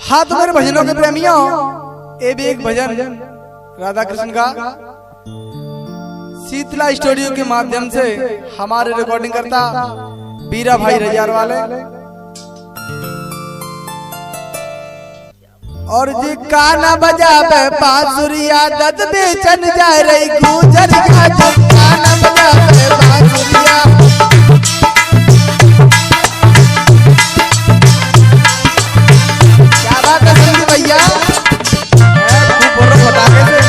हाँ तो मेरे भजनों के प्रेमियों, ये भी एक भजन राधा कृष्ण का शीतला स्टूडियो के माध्यम से हमारे रिकॉर्डिंग करता बीरा भाई रजार वाले और जी काना बजावे बांसुरिया दत बेचन जा रही गुजर का काना बजावे बांसुरिया क्या बात है संजू भैया खूब बोल रहा बताके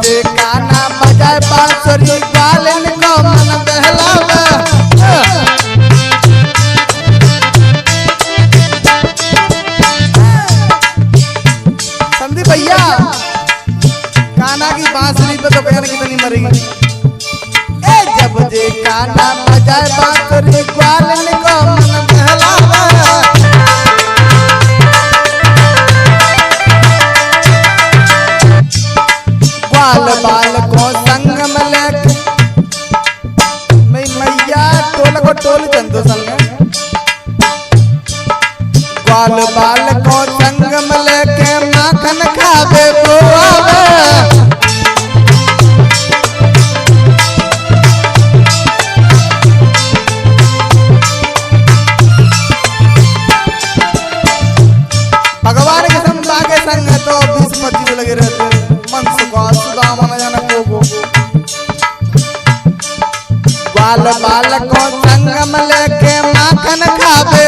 से काना बजाए बांसुरी ग्वालन को मन बहलावे संदीप भैया काना की बांसुरी पे तो कहने कितनी मरेगी जब जे काना बजाए बांसुरी ग्वालन को मन बहलावे बाल बाल को संगम लेके मैया टोल को टोल चंदो संग बाल बाल को संगम लेके माखन खावे बुआवे भगवान के संग के संग तो 20-25 लगे रहते बाल बाल को संगम लेके माखन खावे